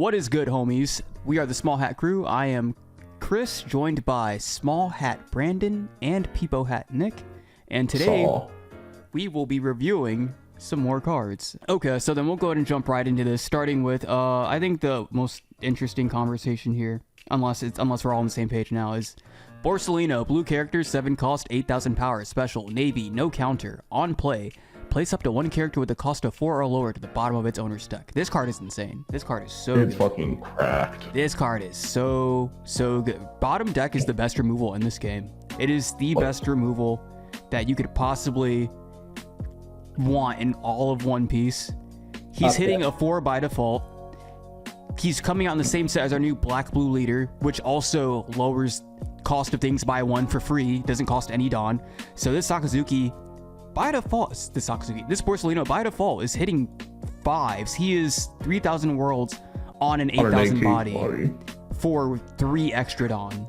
What is good, homies? We are the Small Hat Crew. I am Chris, joined by Small Hat Brandon and Peepo Hat Nick. And today, we will be reviewing some more cards. Okay, so then we'll go ahead and jump right into this, starting with, I think the most interesting conversation here, unless we're all on the same page now, is Borsalino, blue character, 7 cost, 8,000 power, special, navy, no counter, on play. Place up to one character with a cost of 4 or lower to the bottom of its owner's deck. This card is insane. This card is so good. It's fucking cracked. This card is so good. Bottom deck is the best removal in this game. It is the best removal that you could possibly want in all of One Piece. He's hitting a 4 by default. He's coming out in the same set as our new black-blue leader, which also lowers cost of things by 1 for free. Doesn't cost any Dawn. So this Sakazuki, by default, this Borsalino by default is hitting 5s. He is 3,000 worlds on an 8,000 body for 3 extra Dawn.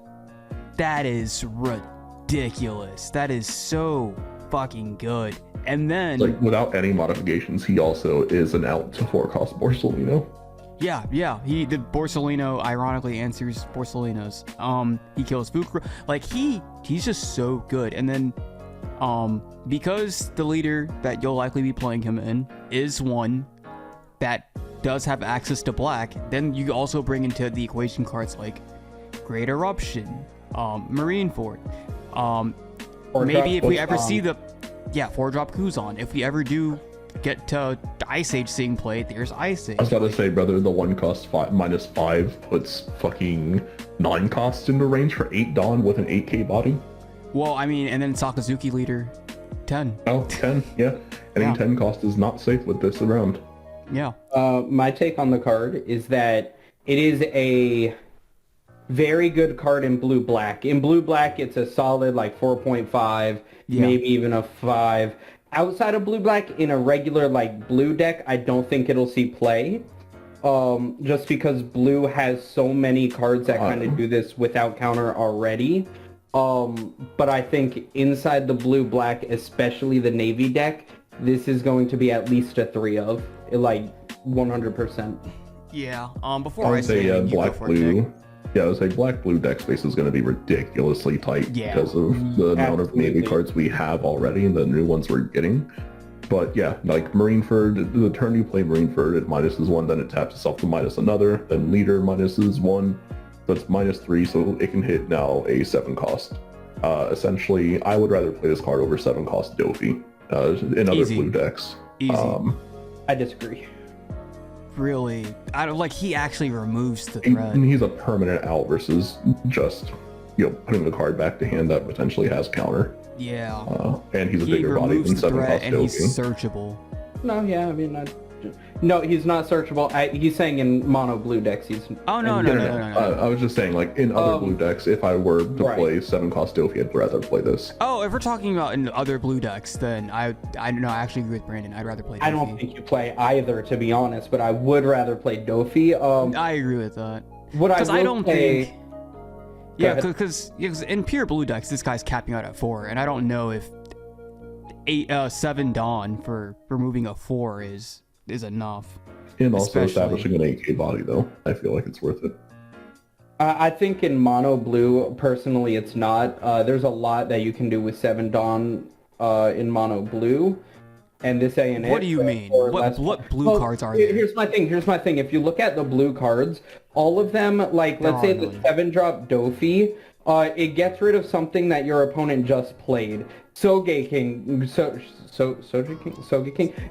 That is ridiculous. That is so fucking good. And then, like, without any modifications, he also is an out to 4 cost Borsalino. Yeah. The Borsalino ironically answers Borsalinos. He kills Fukuro. Like he's just so good. And then, because the leader that you'll likely be playing him in is one that does have access to black, then you also bring into the equation cards like Great Eruption, Marineford, maybe if we ever see the 4-drop Kuzan. If we ever do get to Ice Age seeing play, there's Ice Age. I was about to say, brother, the 1 cost -5 puts fucking 9 costs into range for 8 Dawn with an 8k body. Well, I mean, and then Sakazuki leader, 10. Oh, 10, yeah. Any 10 cost is not safe with this around. Yeah. My take on the card is that it is a very good card in blue-black. In blue-black, it's a solid, like, 4.5, maybe even a 5. Outside of blue-black, in a regular, like, blue deck, I don't think it'll see play. Just because blue has so many cards that kind of do this without counter already. But I think inside the blue-black, especially the navy deck, this is going to be at least a 3 of, like, 100%. Yeah. Before I say black-blue. Yeah, I would say black-blue deck space is going to be ridiculously tight because of the amount of navy cards we have already and the new ones we're getting. But yeah, like Marineford, the turn you play Marineford, it minuses 1, then it taps itself to minus another, then leader minuses 1, that's -3, so it can hit now a 7 cost. Essentially, I would rather play this card over 7 cost Dofi in other blue decks. I disagree. Really, I don't like. He actually removes the threat. And he's a permanent out versus just putting a card back to hand that potentially has counter. Yeah. And he's a bigger body than 7 cost and he's searchable. No, yeah, I mean, no, he's not searchable. He's saying in mono blue decks he's. Oh no. I was just saying, like, in other blue decks, if I were to play 7 cost Dofi, I'd rather play this. Oh, if we're talking about in other blue decks, then I actually agree with Brandon. I'd rather play Dofi. I don't think you play either, to be honest, but I would rather play Dofi. I agree with that. Because I don't think. Yeah, because in pure blue decks, this guy's capping out at 4, and I don't know if 7 Dawn for removing a 4 is enough. And also establishing an 8k body, though. I feel like it's worth it. I think in mono blue, personally, it's not. There's a lot that you can do with 7 Dawn in mono blue. And this A&A. What do you mean? What blue cards are there? Here's my thing. If you look at the blue cards, all of them, like, let's say the 7-drop Dofi, it gets rid of something that your opponent just played. Sogeking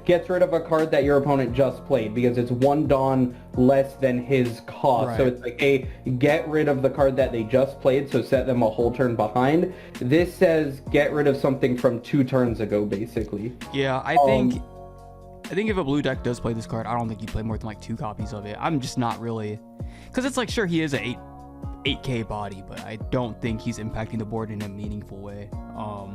gets rid of a card that your opponent just played because it's 1 Dawn less than his cost. Right. So it's like a get rid of the card that they just played, so set them a whole turn behind. This says get rid of something from 2 turns ago, basically. Yeah, I think if a blue deck does play this card, I don't think you play more than like 2 copies of it. I'm just not really, because it's like, sure, he is a 8k body, but I don't think he's impacting the board in a meaningful way. I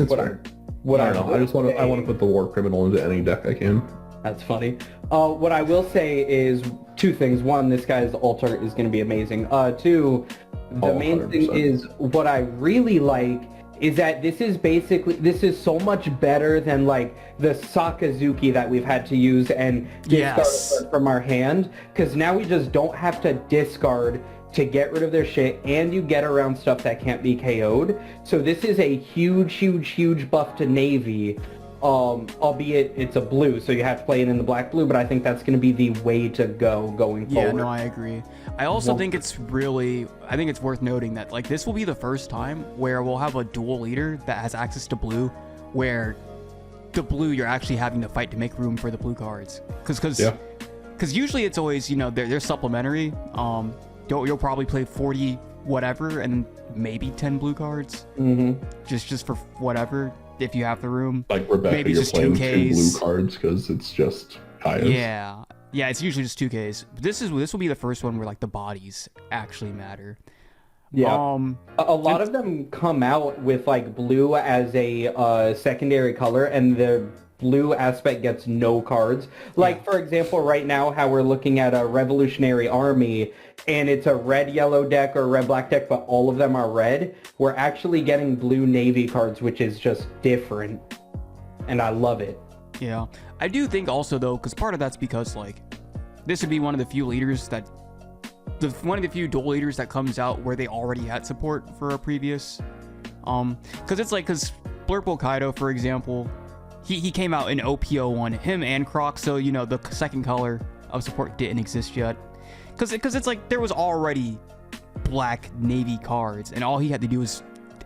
don't know. I want to put the war criminal into any deck I can. That's funny. What I will say is 2 things. 1, this guy's altar is going to be amazing. 2, the main 100%. Thing is what I really like is that this is so much better than like the Sakazuki that we've had to use and discard from our hand, because now we just don't have to discard to get rid of their shit, and you get around stuff that can't be KO'd. So this is a huge buff to Navy, albeit it's a blue, so you have to play it in the black-blue, but I think that's going to be the way to go going forward. Yeah, no, I agree. I also think it's worth noting that like this will be the first time where we'll have a dual leader that has access to blue, where the blue you're actually having to fight to make room for the blue cards. Because usually it's always, you know, they're supplementary. You'll probably play 40 whatever and maybe 10 blue cards. Just for whatever, if you have the room. Like Rebecca, maybe you're just playing 2 blue cards because it's just Kaidos. Yeah, it's usually just 2Ks. But this will be the first one where like the bodies actually matter. Yeah. A lot of them come out with like blue as a secondary color, and the blue aspect gets no cards. Like, for example, right now, how we're looking at a Revolutionary Army, and it's a red-yellow deck or red-black deck, but all of them are red. We're actually getting blue Navy cards, which is just different, and I love it. Yeah. I do think also, though, because part of that's because, like, this would be one of the few leaders that... one of the few dual leaders that comes out where they already had support for a previous... Because it's like... Because Blurple Kaido, for example... He came out in OP01, him and Croc, so, you know, the second color of support didn't exist yet. Because it's like, there was already black Navy cards, and all he had to do was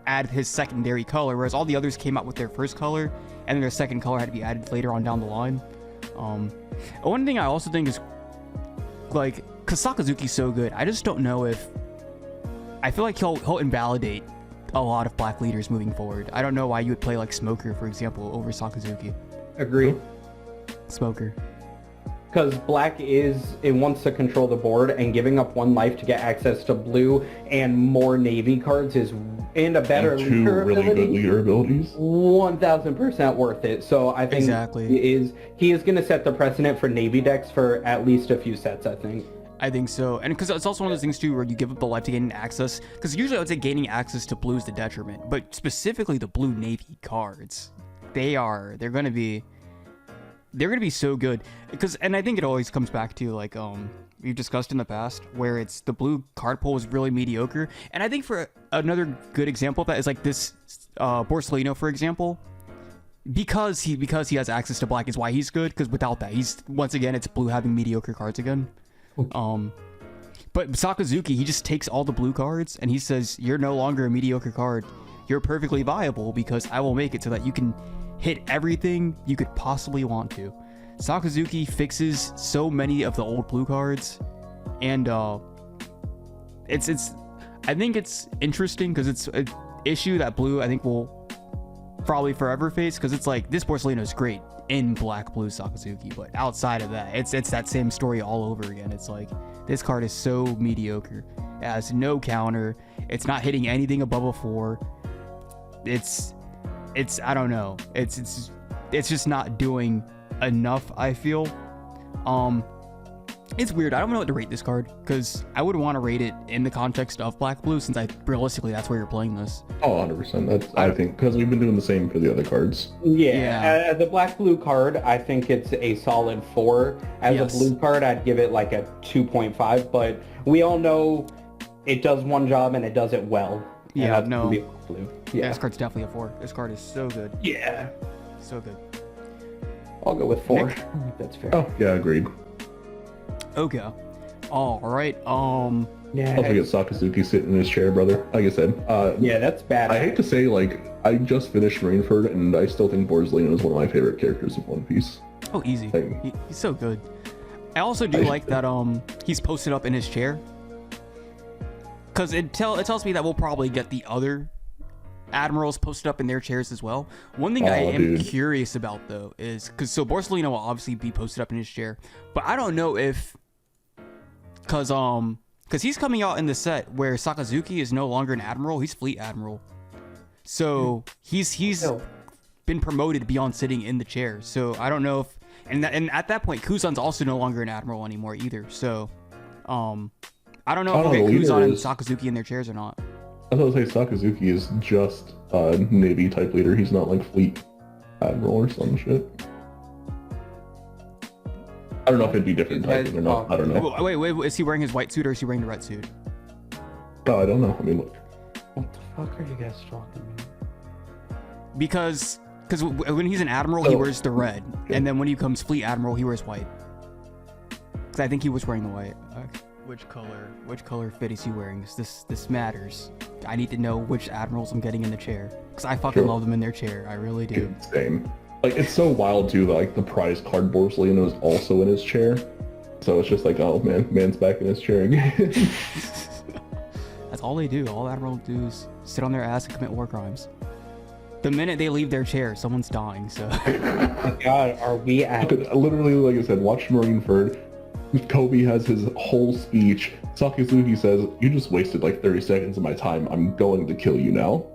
add his secondary color, whereas all the others came out with their first color, and then their second color had to be added later on down the line. One thing I also think is, like, because Sakazuki's so good, I just don't know if... I feel like he'll invalidate a lot of black leaders moving forward. I don't know why you would play like Smoker, for example, over Sakazuki. Agreed. Smoker. Because black it wants to control the board, and giving up 1 life to get access to blue and more Navy cards and a better leader really ability, good leader abilities. 1000% worth it. So I think he is going to set the precedent for Navy decks for at least a few sets, I think. I think so. And because it's also one of those things too where you give up the life to gain access, because usually I would say gaining access to blue is the detriment, but specifically the blue Navy cards, they're gonna be so good. And I think it always comes back to like we've discussed in the past, where it's the blue card pool is really mediocre. And I think for another good example of that is like this Borsalino, for example, because he has access to black is why he's good, because without that, once again it's blue having mediocre cards again. But Sakazuki, he just takes all the blue cards and he says, you're no longer a mediocre card, you're perfectly viable, because I will make it so that you can hit everything you could possibly want to. Sakazuki fixes so many of the old blue cards, and I think it's interesting because it's an issue that blue I think will probably forever face, because it's like this Borsalino is great in black blue Sakazuki, but outside of that, it's that same story all over again. It's like this card is so mediocre. It has no counter. It's not hitting anything above a 4. It's I don't know. It's just not doing enough, I feel. It's weird. I don't know what to rate this card, because I would want to rate it in the context of black blue, since realistically that's where you're playing this. Oh, 100%. I think because we've been doing the same for the other cards. Yeah. As a black blue card, I think it's a solid 4. As a blue card, I'd give it like a 2.5. But we all know it does one job and it does it well. Yeah, no. Blue. Yeah, this card's definitely a 4. This card is so good. Yeah, so good. I'll go with 4. Nick? I think that's fair. Oh, yeah, agreed. Okay. All right. Yeah. Don't forget Sakazuki sitting in his chair, brother. Like I said. Yeah, that's bad. I hate to say, like, I just finished Marineford, and I still think Borsalino is one of my favorite characters of One Piece. Oh, easy. He's so good. I also do like that he's posted up in his chair, because it tells me that we'll probably get the other admirals posted up in their chairs as well. One thing I am curious about, though, is because Borsalino will obviously be posted up in his chair, but I don't know if because he's coming out in the set where Sakazuki is no longer an admiral, he's fleet admiral, so he's been promoted beyond sitting in the chair. So I don't know if and at that point Kuzan's also no longer an admiral anymore either. So I don't know if we'll get Kuzan and Sakazuki in their chairs or not. I thought to say Sakazuki is just a Navy type leader. He's not like Fleet Admiral or some shit. I don't know if it'd be different typing or not. I don't know. Wait, is he wearing his white suit or is he wearing the red suit? Oh, I don't know. I mean, look. What the fuck are you guys talking about? Because when he's an admiral, he wears the red, and then when he becomes Fleet Admiral, he wears white. Because I think he was wearing the white. Okay. Which color fit is he wearing? This matters. I need to know which admirals I'm getting in the chair. Because I fucking love them in their chair. I really do. Dude, same. Like, it's so wild, too, that, like, the prize card Borsalino is also in his chair. So it's just like, oh, man's back in his chair again. That's all they do. All admirals do is sit on their ass and commit war crimes. The minute they leave their chair, someone's dying, so... Oh my god, are we at... Literally, like I said, watch Marineford. Kobe has his whole speech. Sakazuki says, you just wasted like 30 seconds of my time. I'm going to kill you now.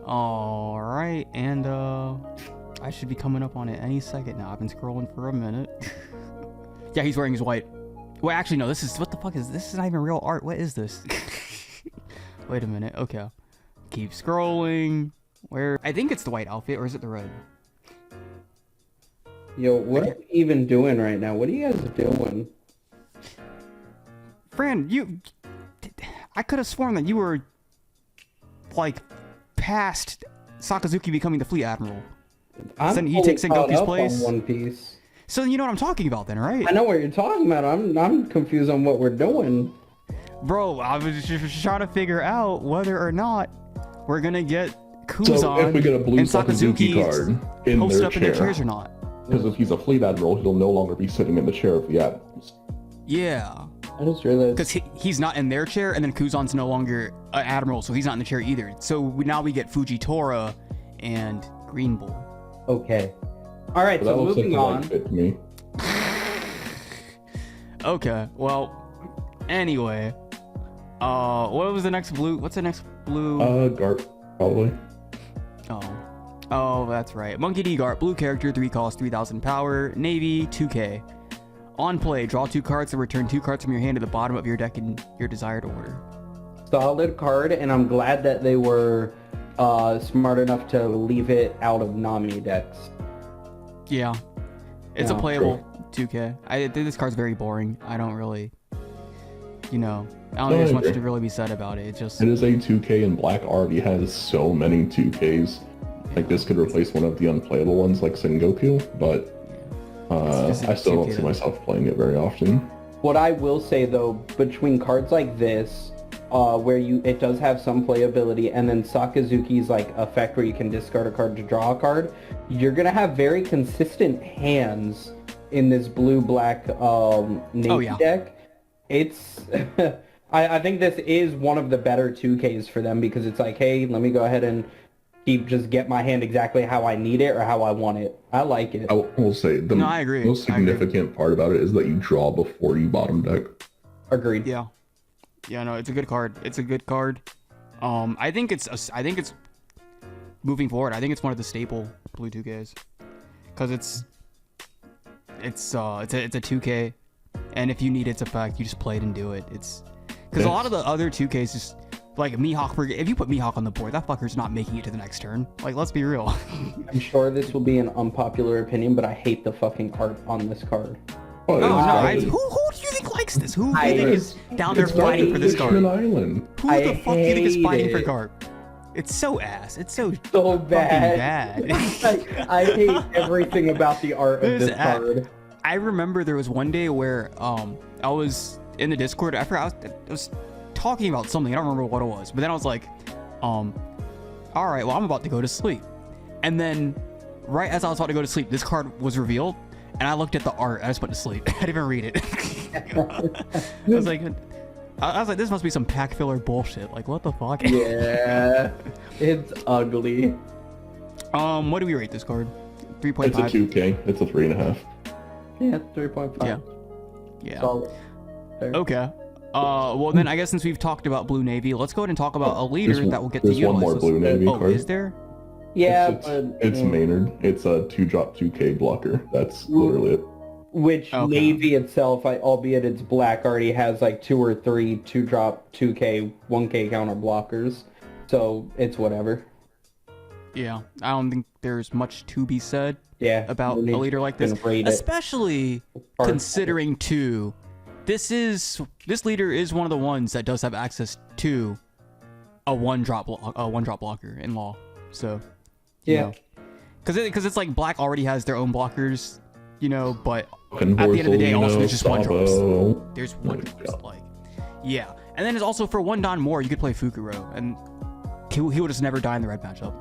Alright, and I should be coming up on it any second now. I've been scrolling for a minute. Yeah, he's wearing his white. Wait, actually, no, what the fuck is this? This is not even real art. What is this? Wait a minute. Okay. Keep scrolling. Where? I think it's the white outfit, or is it the red? Yo, what are we even doing right now? What are you guys doing? Fran, I could have sworn that you were, like, past Sakazuki becoming the Fleet Admiral. I'm he takes Sengoku's place. On One Piece. So you know what I'm talking about then, right? I know what you're talking about. I'm confused on what we're doing. Bro, I was just trying to figure out whether or not we're gonna get Kuzan so if we get a blue and Sakazuki card in posted their up chair, in their chairs or not. Because if he's a Fleet Admiral, he'll no longer be sitting in the chair of the Admirals. Yeah. I just realized... Because he's not in their chair, and then Kuzan's no longer an Admiral, so he's not in the chair either. So now we get Fujitora and Green Bull. Okay. Alright, so moving on. Fit me. Okay, well, anyway. What was the next blue? What's the next blue? Garp, probably. Oh, that's right. Monkey D. Garp, blue character, 3 cost, 3,000 power, Navy, 2k. On play, draw 2 cards and return 2 cards from your hand to the bottom of your deck in your desired order. Solid card, and I'm glad that they were smart enough to leave it out of Nami decks. Yeah. It's a playable 2k. I think this card's very boring. I don't really, I don't think there's much to really be said about it. It is a 2k, and Black already has so many 2ks. Like, this could replace one of the unplayable ones like Sengoku, but I still don't see myself playing it very often. What I will say, though, between cards like this, where it does have some playability, and then Sakazuki's like effect where you can discard a card to draw a card, you're gonna have very consistent hands in this blue-black Navy deck. It's... I think this is one of the better 2Ks for them, because it's like, hey, let me go ahead and just get my hand exactly how I need it or how I want it. I like it. I will say the most significant part about it is that you draw before you bottom deck. Agreed. Yeah. Yeah, no, it's a good card. It's a good card. I think it's moving forward. I think it's one of the staple blue 2Ks, because it's a 2K, and if you need its effect, you just play it and do it. It's because a lot of the other 2Ks just like Mihawk. If you put Mihawk on the board, that fucker's not making it to the next turn. Like, let's be real. I'm sure this will be an unpopular opinion, but I hate the fucking art on this card. Oh, no! Who do you think likes this? Who do you think is down there fighting for this card? Who the fuck do you think is fighting for Garp? It's so ass. It's so bad. I hate everything about the art of this card. I remember there was one day where I was in the Discord. I forgot I was talking about something. I don't remember what it was, but then I was like, all right, well, I'm about to go to sleep. And then right as I was about to go to sleep, this card was revealed, and I looked at the art. I just went to sleep. I didn't even read it. I was like, this must be some pack filler bullshit. Like, what the fuck? Yeah, it's ugly. What do we rate this card? 3.5. It's a 2K. It's a 3.5. Yeah, 3.5. Yeah. Solid. Fair. Okay. Well then, I guess since we've talked about Blue Navy, let's go ahead and talk about a leader that will get to utilize. There's one more Blue Navy card. Is there? Yeah, it's Maynard. It's a 2-drop 2K blocker. That's literally it. Which Navy itself, albeit it's black, already has like 2 or 3 2-drop 2K, 1K counter blockers. So it's whatever. Yeah, I don't think there's much to be said about a leader like this. Especially considering, too, this leader is one of the ones that does have access to a one-drop blocker in law. So, yeah. Because it's like black already has their own blockers, you know, but at the end of the day, also there's just one drops. There's one drops, like, yeah. And then it's also for 1 Don more, you could play Fukuro, and he will just never die in the red matchup.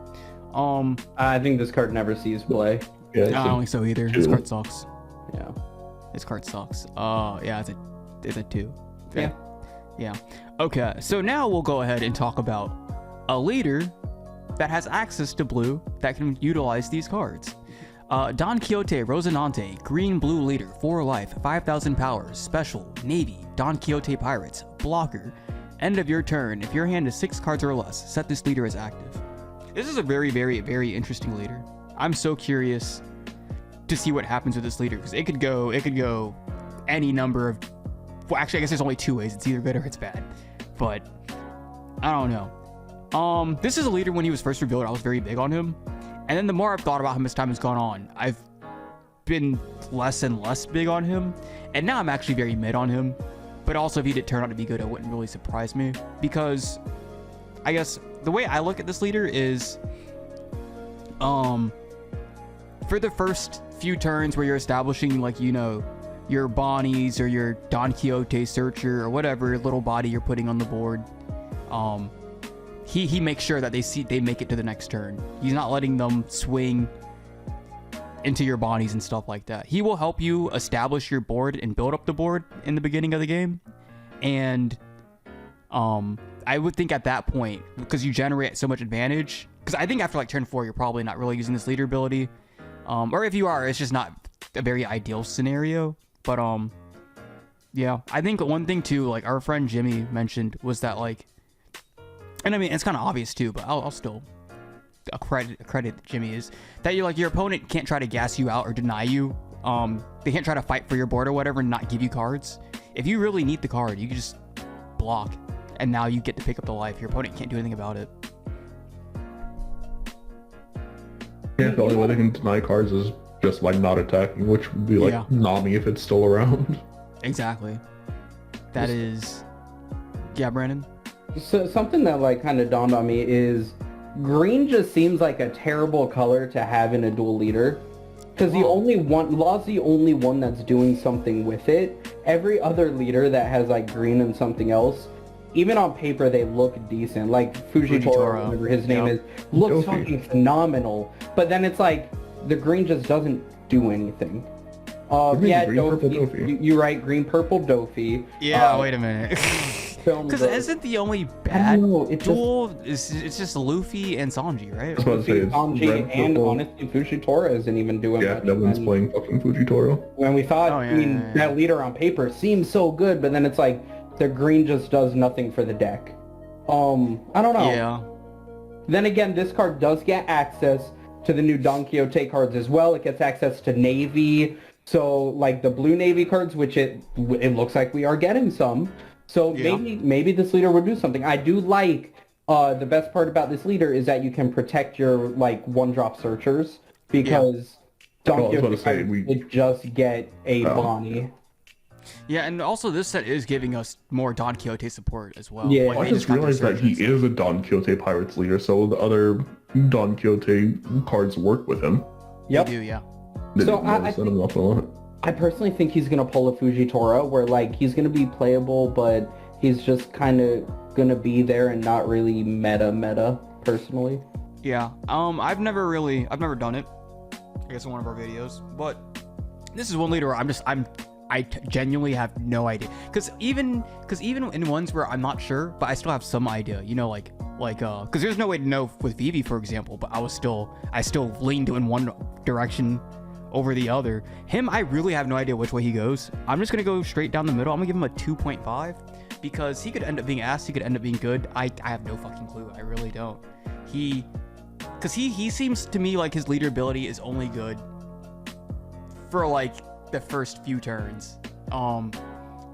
I think this card never sees play. Yeah, I don't think so either. 2. This card sucks. Yeah. This card sucks. Yeah, it's a 2. Yeah. Yeah. Okay, so now we'll go ahead and talk about a leader that has access to blue that can utilize these cards. Donquixote Rosinante, green-blue leader, 4 life, 5,000 powers, special, Navy, Donquixote Pirates, blocker. End of your turn. If your hand is 6 cards or less, set this leader as active. This is a very, very, very interesting leader. I'm so curious to see what happens with this leader, because it could go any number of, well, actually, I guess there's only 2 ways. It's either good or it's bad, but I don't know. This is a leader when he was first revealed, I was very big on him. And then the more I've thought about him as time has gone on, I've been less and less big on him. And now I'm actually very mid on him. But also, if he did turn out to be good, it wouldn't really surprise me. Because, I guess, the way I look at this leader is, for the first few turns where you're establishing, like, you know, your Bonnies or your Donquixote Searcher or whatever little body you're putting on the board, he makes sure that they make it to the next turn. He's not letting them swing into your Bonnies and stuff like that. He will help you establish your board and build up the board in the beginning of the game. And I would think at that point, because you generate so much advantage, because I think after like turn 4, you're probably not really using this leader ability. Or if you are, it's just not a very ideal scenario. But yeah, I think one thing too, like our friend Jimmy mentioned, was that like, and I mean, it's kind of obvious too, but I'll still credit Jimmy, is that you're like, your opponent can't try to gas you out or deny you. They can't try to fight for your board or whatever and not give you cards. If you really need the card, you can just block, and now you get to pick up the life. Your opponent can't do anything about it. Yeah, the only way they can deny cards is just by not attacking, which would be like Nami if it's still around. Exactly. That is... Yeah, Brandon? So something that like kind of dawned on me is green just seems like a terrible color to have in a dual leader, because Law's the only one that's doing something with it. Every other leader that has like green and something else, even on paper, they look decent. Like Fujitoro, whatever his name is, looks fucking phenomenal. But then it's like the green just doesn't do anything. Yeah, Dofi. You're right. Green, purple, Dofi. Yeah, wait a minute. Because isn't the only bad duel? It's just Luffy and Sanji, right? Sanji, and honestly, Fujitoro isn't even doing much. Yeah, no one's playing fucking Fujitoro. When we thought, that leader on paper seems so good, but then it's like the green just does nothing for the deck. I don't know. Yeah. Then again, this card does get access to the new Donquixote cards as well. It gets access to Navy. So, like the blue Navy cards, which it looks like we are getting some. So maybe this leader would do something. I do like the best part about this leader is that you can protect your like 1-drop searchers, because Donquixote just get a Bonnie. Yeah, and also this set is giving us more Donquixote support as well. Yeah, I just realized that he is a Donquixote Pirates leader, so the other Donquixote cards work with him. Yep. They do, yeah. So I personally think he's going to pull a Fujitoro, where like he's going to be playable, but he's just kind of going to be there and not really meta personally. Yeah. I've never done it, I guess in one of our videos, but this is one leader where I genuinely have no idea. Because even in ones where I'm not sure, but I still have some idea, you know, like because there's no way to know with Vivi, for example, but I still leaned in one direction over the other. Him, I really have no idea which way he goes. I'm just gonna go straight down the middle. I'm gonna give him a 2.5 because he could end up being ass, he could end up being good. I have no fucking clue. I really don't. He seems to me like his leader ability is only good for like the first few turns. And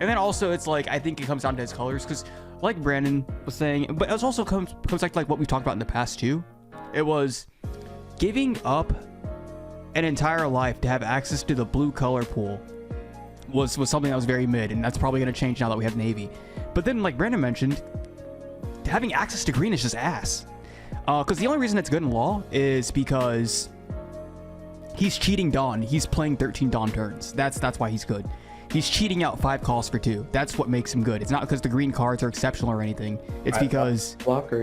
then also it's like, I think it comes down to his colors, because like Brandon was saying, but it also comes back to like what we talked about in the past too. It was giving up an entire life to have access to the blue color pool was something that was very mid, and that's probably going to change now that we have Navy. But then, like Brandon mentioned, having access to green is just ass. Because the only reason it's good in Law is because he's cheating Dawn. He's playing 13 Dawn turns. That's why he's good. He's cheating out 5 calls for 2. That's what makes him good. It's not because the green cards are exceptional or anything. It's because blocker,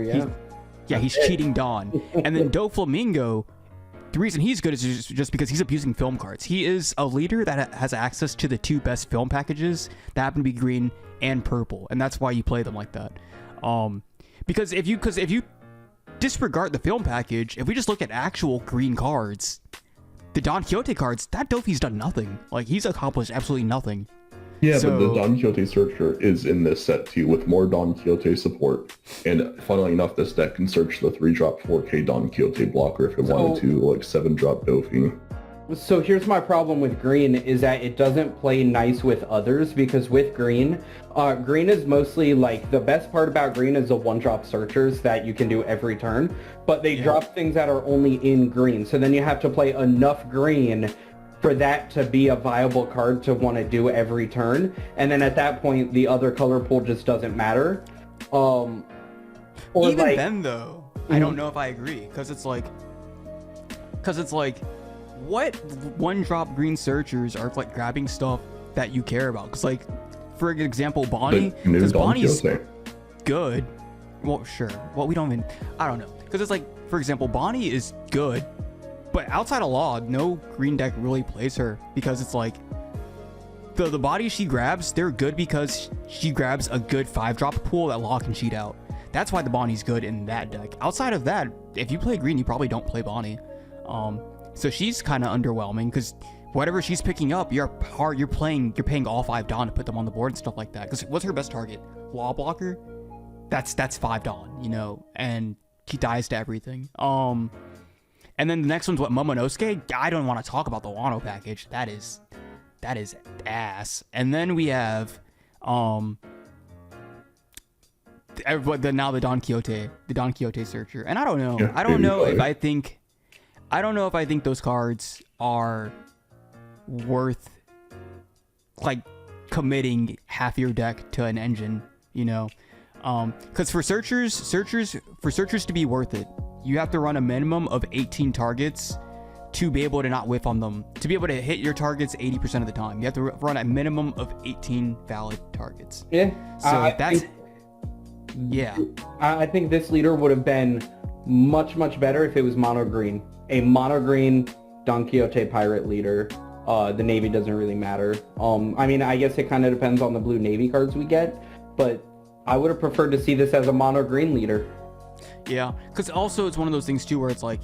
he's cheating Dawn. And then Doflamingo, the reason he's good is just because he's abusing film cards. He is a leader that has access to the 2 best film packages that happen to be green and purple, and that's why you play them like that. Because if you disregard the film package, if we just look at actual green cards, the Donquixote cards, that Dofi's done nothing. Like, he's accomplished absolutely nothing. Yeah, but the Donquixote Searcher is in this set too, with more Donquixote support. And funnily enough, this deck can search the 3-drop 4K Donquixote blocker if it wanted to, like 7-drop Dofi. So here's my problem with green, is that it doesn't play nice with others, because with green, green is mostly like, the best part about green is the 1-drop searchers that you can do every turn, but they drop things that are only in green. So then you have to play enough green for that to be a viable card to want to do every turn. And then at that point, the other color pool just doesn't matter. Or even like, then though, I don't know if I agree, because it's like, what 1-drop green searchers are like grabbing stuff that you care about? Because like, for example, Bonnie, because Bonnie's good. Well, sure. Well, we don't even, I don't know. Because it's like, for example, Bonnie is good, but outside of Law, no green deck really plays her, because it's like, the bodies she grabs, they're good because she grabs a good 5-drop pool that Law can cheat out. That's why the Bonnie's good in that deck. Outside of that, if you play green, you probably don't play Bonnie. So she's kind of underwhelming, because whatever she's picking up, you're paying all 5 Dawn to put them on the board and stuff like that. Because what's her best target? Law blocker? That's 5 Dawn, you know, and she dies to everything. And then the next one's what, Momonosuke? I don't want to talk about the Wano package. That is ass. And then we have now the Donquixote Searcher. And I don't know. Yeah, I don't know if I think those cards are worth like committing half your deck to an engine, you know. Because for searchers to be worth it, you have to run a minimum of 18 targets to be able to not whiff on them, to be able to hit your targets 80% of the time. You have to run a minimum of 18 valid targets. Yeah. So I think this leader would have been much, much better if it was mono green. A mono green Donquixote pirate leader. The Navy doesn't really matter. I mean, I guess it kind of depends on the blue Navy cards we get, but I would have preferred to see this as a mono green leader. Yeah, because also it's one of those things too where it's like,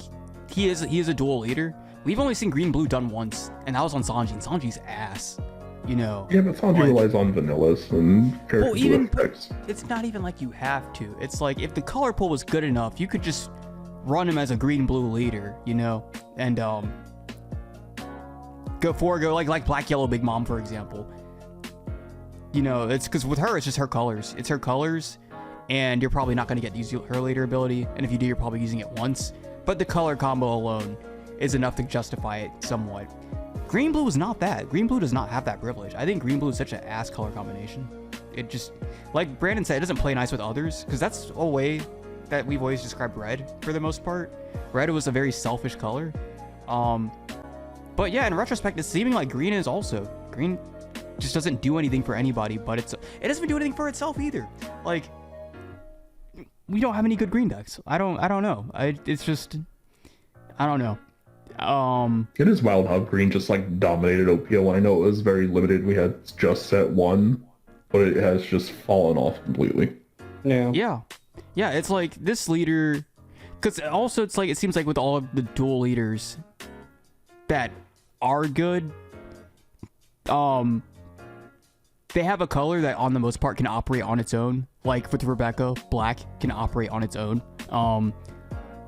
he is a dual leader. We've only seen green blue done once, and that was on Sanji, and Sanji's ass, you know. Yeah, but Sanji relies on vanillas and characters with effects. It's not even like you have to. It's like, if the color pool was good enough, you could just run him as a green blue leader, you know, and go like black yellow big mom, for example. You know, it's because with her, it's just her colors. It's her colors, and you're probably not going to get to use her leader ability, and if you do, you're probably using it once. But the color combo alone is enough to justify it somewhat. Green blue is not that. Green blue does not have that privilege. I think green blue is such an ass color combination. It just, like Brandon said, it doesn't play nice with others, because that's a way that we've always described red for the most part. Red was a very selfish color. But yeah, in retrospect, it's seeming like green is also. Green just doesn't do anything for anybody, but it doesn't do anything for itself either. Like, we don't have any good green decks. I don't know. It's just, I don't know. It is wild how green just like dominated OPO. I know it was very limited. We had just set 1, but it has just fallen off completely. Yeah. It's like this leader, because also it's like, it seems like with all of the dual leaders that are good, they have a color that on the most part can operate on its own. Like with Rebecca, black can operate on its own.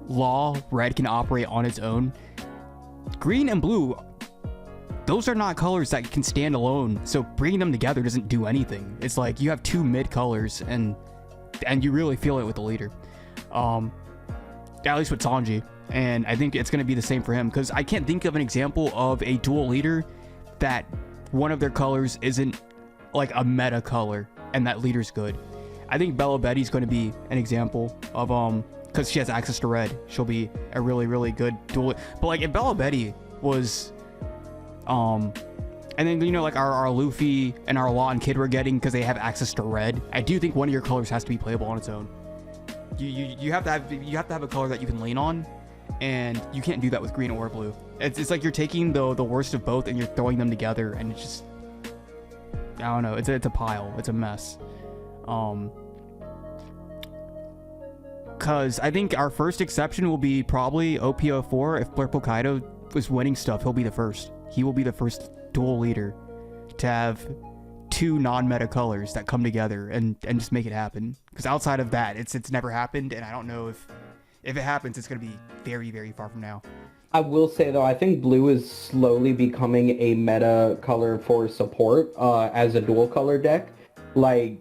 Law, red can operate on its own. Green and blue those are not colors that can stand alone. So bringing them together doesn't do anything. It's like you have two mid colors, and you really feel it with the leader. At least with Sanji. And I think it's going to be the same for him, because I can't think of an example of a dual leader that one of their colors isn't like a meta color and that leader's good. I think Bella Betty's going to be an example of because she has access to red, she'll be a really, really good dual. But like if Bella Betty was and then, you know, like our Luffy and our Law and Kid we're getting because they have access to red, I do think one of your colors has to be playable on its own. You have to have a color that you can lean on, and you can't do that with green or blue. It's like you're taking the worst of both and you're throwing them together, and it's just, I don't know, it's a pile, it's a mess. Cause I think our first exception will be probably OP04. If Purple Kaido was winning stuff, he'll be the first. He will be the first dual leader to have two non-meta colors that come together and just make it happen. Because outside of that, it's never happened, and I don't know if it happens, it's gonna be very, very far from now. I will say though, I think blue is slowly becoming a meta color for support as a dual color deck. Like,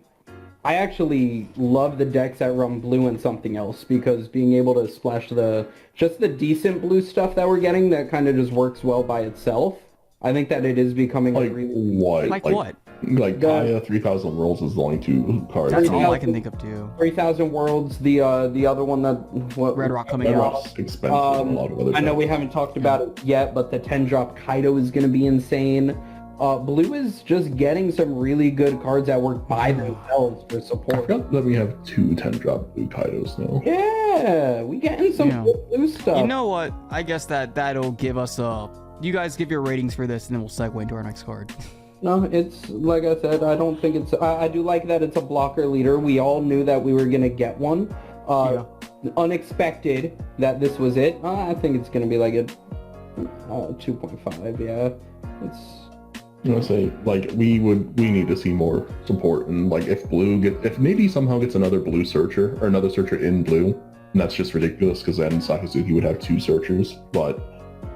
I actually love the decks that run blue and something else, because being able to splash the decent blue stuff that we're getting that kind of just works well by itself. I think that it is becoming like really... what? Like what? Like Gaia 3000 Worlds is the only two cards. That's all I can think of too. 3000 Worlds, the other one that... Red Rock coming Red out. Rock's expensive. A lot of other I know decks. we haven't talked about it yet, but the 10-drop Kaido is going to be insane. Blue is just getting some really good cards that work by themselves for I support. forgot that we have two 10-drop blue Kaidos now. Yeah, we getting some good blue stuff. You know what? I guess that'll give us a... You guys give your ratings for this, and then we'll segue into our next card. No, it's, like I said, I don't think it's... I do like that it's a blocker leader. We all knew that we were going to get one. Unexpected that this was it. I think it's going to be like a 2.5, yeah. It's... I'm gonna say, like, we need to see more support, and like if maybe somehow gets another blue searcher or another searcher in blue, and that's just ridiculous because then Sakazuki would have two searchers, but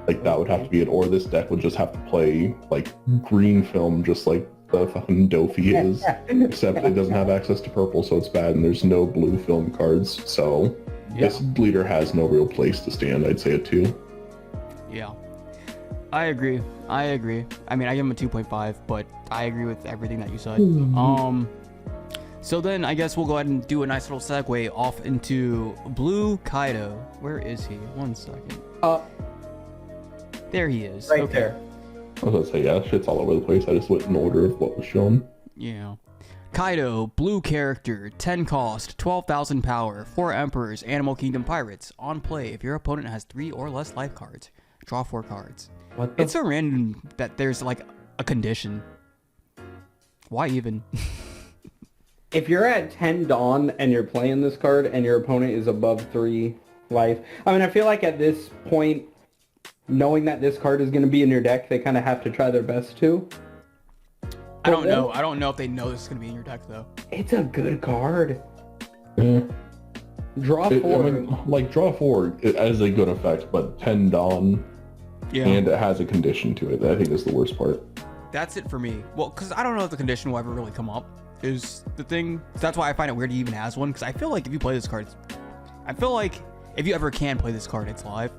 like that would have to be it, or this deck would just have to play like green film just like the fucking Dofi is, except it doesn't have access to purple, so it's bad, and there's no blue film cards, so this leader has no real place to stand. I'd say a 2. Yeah. I agree. I mean, I give him a 2.5, but I agree with everything that you said. So then I guess we'll go ahead and do a nice little segue off into Blue Kaido. Where is he? 1 second. There he is. Right there. I was gonna say, yeah, shit's all over the place. I just went in order of what was shown. Yeah. Kaido, blue character, 10 cost, 12,000 power, 4 emperors, Animal Kingdom pirates. On play, if your opponent has 3 or less life cards, draw 4 cards. It's so random that there's like a condition. Why even? If you're at 10 Dawn and you're playing this card and your opponent is above 3 life, I mean, I feel like at this point, knowing that this card is going to be in your deck, they kind of have to try their best to. I don't know. I don't know if they know this is going to be in your deck, though. It's a good card. Yeah. Draw 4. I mean, like, draw 4 it has a good effect, but 10 Dawn, and it has a condition to it that I think is the worst part. That's it for me. Well, because I don't know if the condition will ever really come up, is the thing. That's why I find it weird he even has one, because I feel like if you play this card, I feel like if you ever can play this card, it's live.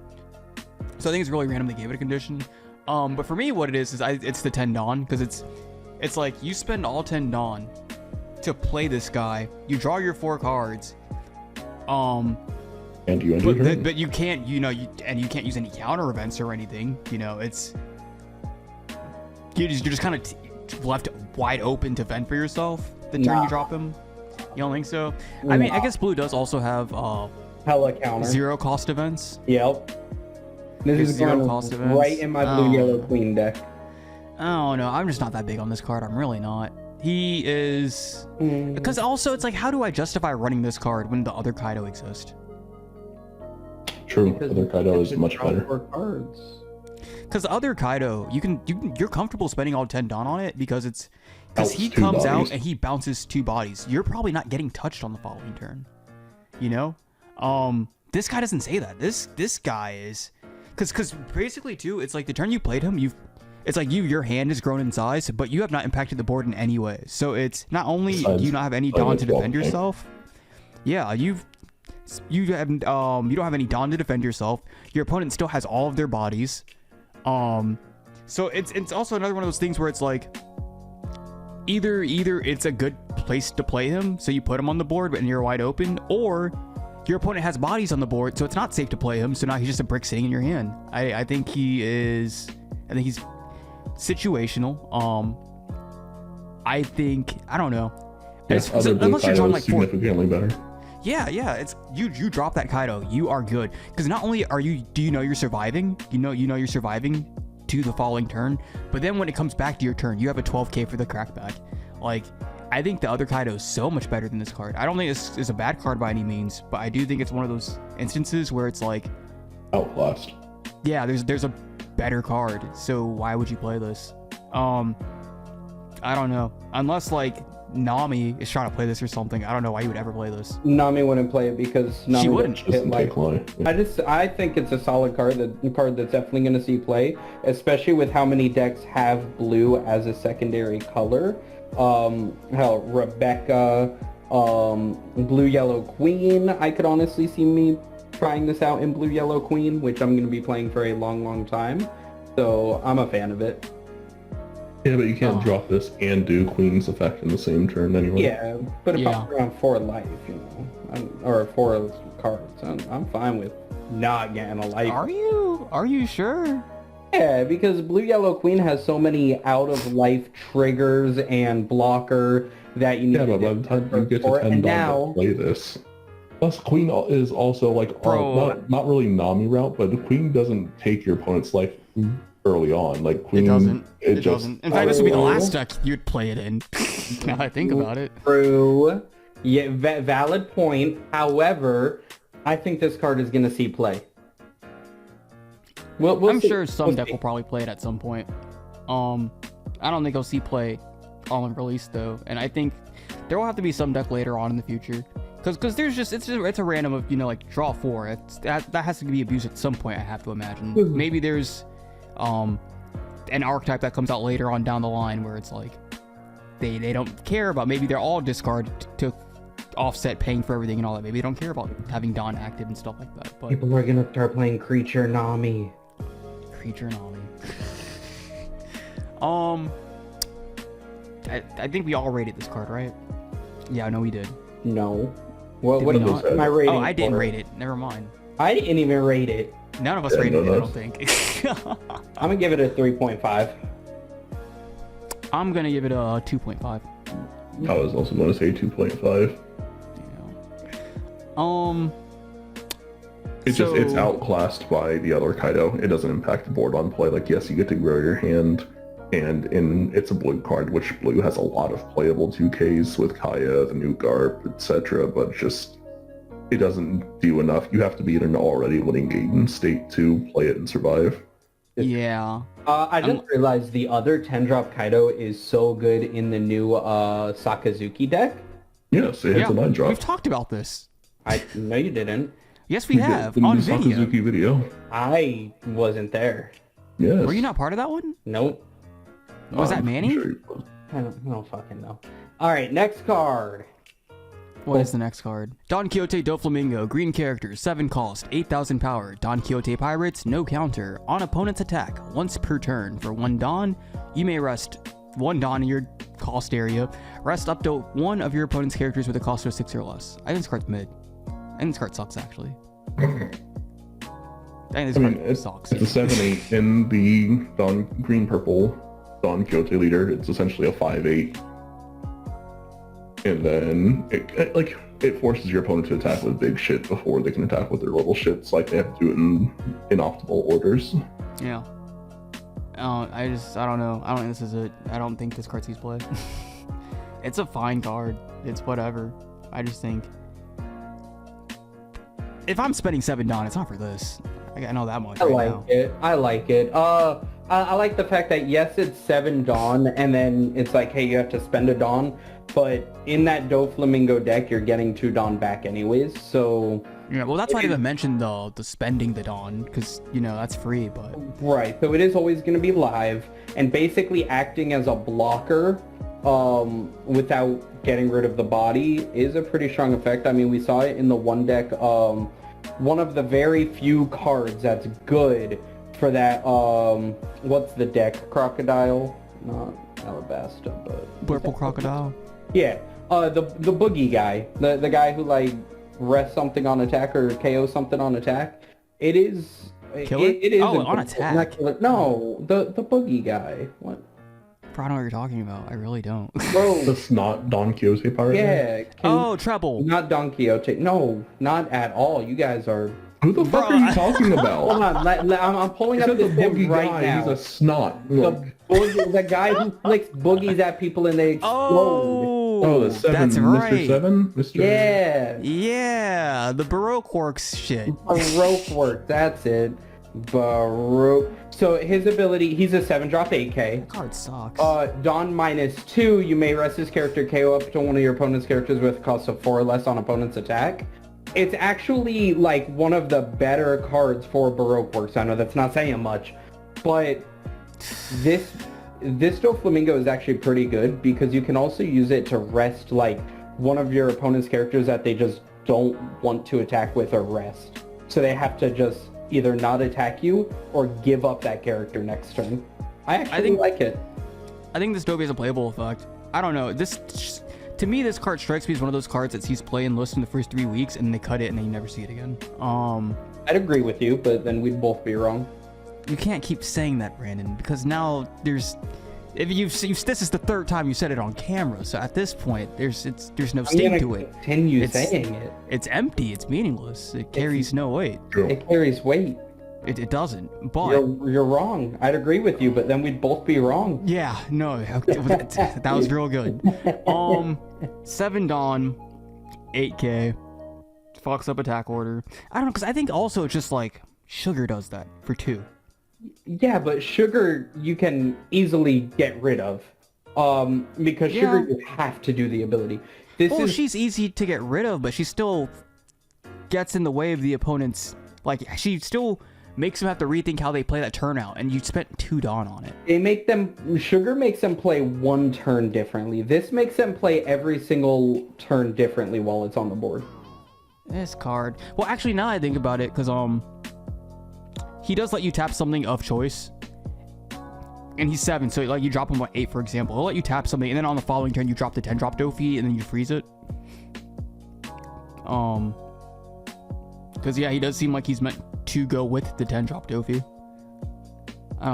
So I think it's really random they gave it a condition. But for me, what it is it's the 10 Dawn, because it's like you spend all 10 Dawn to play this guy, you draw your 4 cards, and you enter but you can't, you can't use any counter events or anything. You know, you're just kind of left wide open to vent for yourself the turn you drop him. You don't think so? I mean, I guess blue does also have hella counter 0 cost events. Yep. This is 0 going cost events. right in my blue yellow queen deck. Oh no, I'm just not that big on this card. I'm really not. He is because also it's like, how do I justify running this card when the other Kaido exists? True, other Kaido is much better. Because the other Kaido, you're comfortable spending all 10 Dawn on it because he comes out and he bounces 2 bodies. You're probably not getting touched on the following turn. You know, this guy doesn't say that. This guy is, because basically too, it's like the turn you played him, it's like your hand has grown in size, but you have not impacted the board in any way. So it's not only do you not have any Dawn to defend yourself. Yeah, you don't have any Dawn to defend yourself. Your opponent still has all of their bodies. So it's also another one of those things where it's like either it's a good place to play him, so you put him on the board and you're wide open, or your opponent has bodies on the board, so it's not safe to play him, so now he's just a brick sitting in your hand. I think he's situational. I don't know. Yes, unless you're drawing like significantly better. Yeah, it's you drop that Kaido, you are good. Because not only do you know you're surviving, you know you're surviving to the following turn, but then when it comes back to your turn, you have a 12k for the crackback. Like, I think the other Kaido is so much better than this card. I don't think this is a bad card by any means, but I do think it's one of those instances where it's like outclassed. Yeah, there's a better card, so why would you play this? I don't know. Unless like Nami is trying to play this or something. I don't know why you would ever play this. Nami wouldn't play it because Nami she wouldn't hit like. I think it's a solid card. The card that's definitely going to see play, especially with how many decks have blue as a secondary color. Hell, Rebecca, Blue Yellow Queen. I could honestly see me trying this out in Blue Yellow Queen, which I'm going to be playing for a long time. So I'm a fan of it. Yeah, but you can't drop this and do Queen's effect in the same turn anyway. Yeah, but if I'm around 4 life, or 4 cards, I'm fine with not getting a life. Are you sure? Yeah, because Blue Yellow Queen has so many out of life triggers and blocker that you need. Yeah, but by the time you get to 10 to play this. Plus, Queen is also like not really Nami route, but the Queen doesn't take your opponent's life early on. Like Queen, it doesn't. In fact, this would be the last deck you'd play it in. Now I think about it. True. Yeah, valid point. However, I think this card is going to see play. I'm sure some deck will probably play it at some point. I don't think I'll see play on release though, and I think there will have to be some deck later on in the future. Because there's just it's a random of like draw 4. That has to be abused at some point. I have to imagine. Maybe there's an archetype that comes out later on down the line where it's like they don't care about, maybe they're all discard to offset paying for everything and all that. Maybe they don't care about having Dawn active and stuff like that. But people are gonna start playing Creature Nami. I think we all rated this card, right? Yeah, I know we did. No. What am I rating? Oh, I didn't rate it. Never mind. I didn't even rate it. None of us rated it, I don't think. I'm gonna give it a 3.5. I'm gonna give it a 2.5. I was also gonna say 2.5. It's outclassed by the other Kaido. It doesn't impact the board on play. Like, yes, you get to grow your hand, and it's a blue card, which blue has a lot of playable 2Ks with Kaya, the new Garp, etc. But just it doesn't do enough. You have to be in an already winning game state to play it and survive. Yeah. I just realized the other 10-drop Kaido is so good in the new Sakazuki deck. Yes, it hits a 9-drop. We've talked about this. No, you didn't. Yes, we have. On video. Sakazuki video. I wasn't there. Yes. Were you not part of that one? Nope. Was that Manny? Sure. I don't fucking know. All right, next card. What is the next card? Donquixote Doflamingo, green character, 7 cost, 8,000 power. Donquixote Pirates, no counter. On opponent's attack, once per turn. For 1 Dawn, you may rest 1 Dawn in your cost area. Rest up to 1 of your opponent's characters with a cost of 6 or less. I think this card's mid. I think this card sucks, actually. It sucks. It's a 7/8 in the green-purple Donquixote leader. It's essentially a 5/8. And then it forces your opponent to attack with big shit before they can attack with their little shits. Like, they have to do it in optimal orders. Yeah. I don't know. I don't think this is it. I don't think this card sees play. It's a fine card. It's whatever. I just think if I'm spending 7 Dawn, it's not for this. I know that much. I like it. I like the fact that yes, it's 7 Dawn, and then it's like, hey, you have to spend a Dawn. But in that Doflamingo deck, you're getting 2 Dawn back anyways, so... Yeah, well, that's why I didn't mention the spending the Dawn, because, you know, that's free, but... Right, so it is always going to be live, and basically acting as a blocker without getting rid of the body is a pretty strong effect. I mean, we saw it in the one deck. One of the very few cards that's good for that, what's the deck? Crocodile? Not Alabasta, but... Purple Crocodile? Yeah, the boogie guy, the guy who like rests something on attack or KO something on attack. It is Killer? It is on attack. Not killer. No, the boogie guy. What? I don't know what you're talking about. I really don't. Bro, That's not Donquixote pirate. yeah. Oh, treble. Not Don Quixote. No, not at all. You guys are. Who the fuck are you talking about? Hold on, I'm pulling up the this thing boogie right guy. now. He's a snot. The guy who flicks boogies at people and they explode. Oh, the seven, that's right. Mr. Seven? Mr. Yeah. Yeah, the Baroque works shit. Baroque work, that's it. Baroque. So his ability, he's a 7-drop 8K. That card sucks. Dawn -2, you may rest his character KO up to one of your opponent's characters with a cost of 4 or less on opponent's attack. It's actually like one of the better cards for Baroque works. I know that's not saying much, but this Doflamingo is actually pretty good because you can also use it to rest like one of your opponent's characters that they just don't want to attack with or rest. So they have to just either not attack you or give up that character next turn. I think like it. I think this Dovi has a playable effect. I don't know. To me, this card strikes me as one of those cards that sees play and list in the first 3 weeks, and they cut it, and then you never see it again. I'd agree with you, but then we'd both be wrong. You can't keep saying that, Brandon, because now this is the 3rd time you said it on camera. So at this point, there's no sting to it. Continue saying it. It's empty. It's meaningless. It carries no weight. It carries weight. It doesn't. But you're wrong. I'd agree with you, but then we'd both be wrong. Yeah. No. That was real good. 7 Dawn, 8K, fucks up attack order. I don't know, because I think also it's just like Sugar does that for 2. Yeah, but Sugar you can easily get rid of. Because Sugar you have to do the ability. She's easy to get rid of, but she still gets in the way of the opponent's. Like, she still makes them have to rethink how they play that turnout, and you spent 2 Dawn on it. Sugar makes them play 1 turn differently. This makes them play every single turn differently while it's on the board. This card. Well, actually, now I think about it, because he does let you tap something of choice, and he's 7, so like you drop him at 8, for example. He'll let you tap something, and then on the following turn you drop the 10-drop Dofi, and then you freeze it. Because yeah, he does seem like he's meant to go with the 10-drop Dofi. I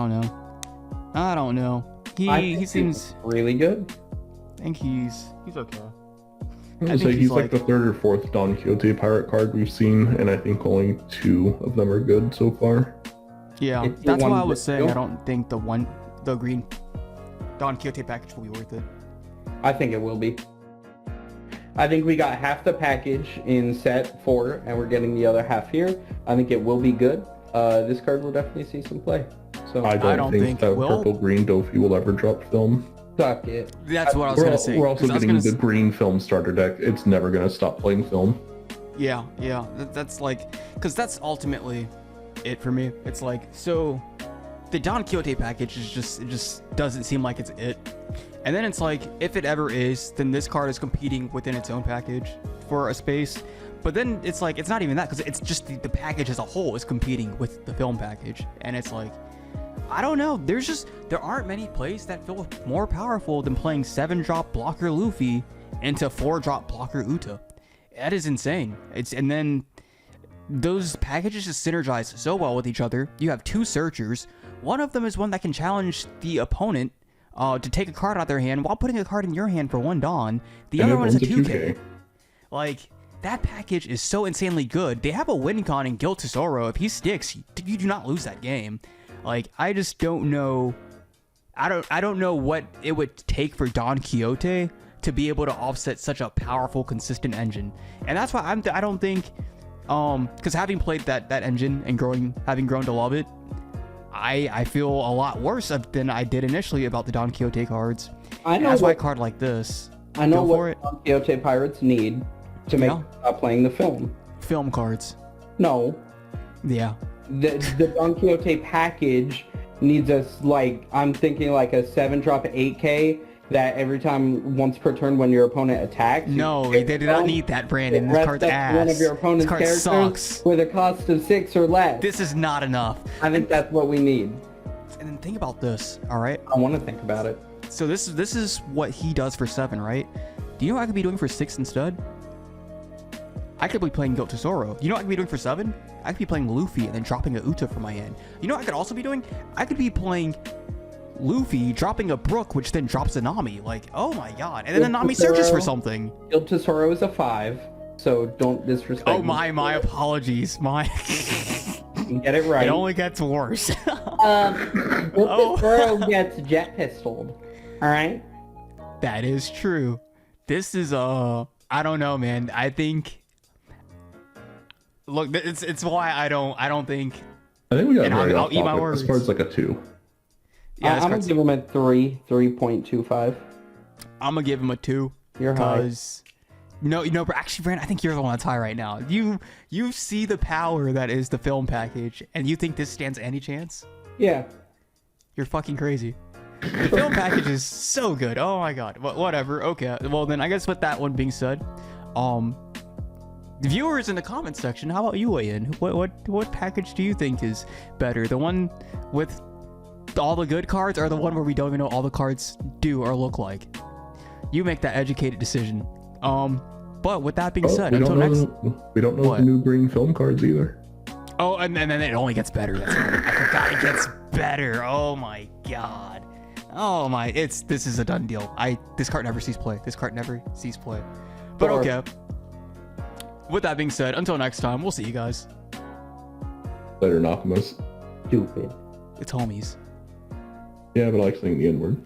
don't know. He seems really good. I think he's okay. I think he's like the 3rd or 4th Donquixote pirate card we've seen, and I think only 2 of them are good so far. Yeah, that's why I was saying I don't think the green Donquixote package will be worth it. I think it will be. I think we got half the package in set 4, and we're getting the other half here. I think it will be good. This card will definitely see some play. So I don't think that purple-green Dofi will ever drop film. Suck it. That's what I was gonna say. We're also getting the green film starter deck. It's never gonna stop playing film. Yeah. That's like, because that's ultimately it for me. It's like, so the Donquixote package is it just doesn't seem like it's it. And then it's like, if it ever is, then this card is competing within its own package for a space. But then it's like, it's not even that, because it's just the package as a whole is competing with the film package. And it's like, I don't know. There aren't many plays that feel more powerful than playing 7-drop blocker Luffy into 4-drop blocker Uta. That is insane. And then those packages just synergize so well with each other. You have 2 searchers. One of them is one that can challenge the opponent to take a card out of their hand while putting a card in your hand for 1 Dawn. The other one is a 2K. Like, that package is so insanely good. They have a win con in Guild Tesoro. If he sticks, you do not lose that game. Like, I just don't know. I don't know what it would take for Donquixote to be able to offset such a powerful, consistent engine. And that's why I don't think, because having played that engine and having grown to love it, I feel a lot worse than I did initially about the Donquixote cards. That's why a card like this. I know Go for what it. Donquixote Pirates need to make stop playing the film. Film cards. No. Yeah. The Donquixote package needs us, like, I'm thinking like a 7-drop 8K that every time, once per turn when your opponent attacks... No, they do not need that, Brandon. This card's ass. One of your opponent's this card characters sucks. with a cost of 6 or less. This is not enough. I think that's what we need. And then think about this, all right? I want to think about it. So this is what he does for 7, right? Do you know what I could be doing for 6 instead? I could be playing Goat Tesoro. You know what I could be doing for 7? I could be playing Luffy and then dropping a Uta for my hand. You know what I could also be doing? I could be playing Luffy, dropping a Brook, which then drops a Nami. Like, oh my god. And then a Nami searches for something. Guild Tesoro is a 5, so don't disrespect Oh my apologies. My get it right. It only gets worse. Guild Tesoro gets jet pistoled. Alright? That is true. This is I don't know, man. I think look, it's why I don't think I think we got and very I'll off eat my topic. words. This card's like a 2. Yeah, I'm gonna give him a 3.25. I'm gonna give him a 2. You're high. Because but actually, Brand, I think you're the one that's high right now. You see the power that is the film package, and you think this stands any chance? Yeah. You're fucking crazy. The film package is so good. Oh my god. Whatever. Okay. Well then, I guess with that one being said, viewers in the comments section, how about you weigh in? What package do you think is better? The one with all the good cards, or the one where we don't even know all the cards do or look like? You make that educated decision. But with that being said, until next, we don't know the new green film cards either. Oh, and then it only gets better. That's right. I forgot it gets better. Oh my god. Oh my, this is a done deal. This card never sees play. This card never sees play. But okay. With that being said, until next time, we'll see you guys. Later, Optimus. Stupid. It's homies. Yeah, but I like saying the N-word.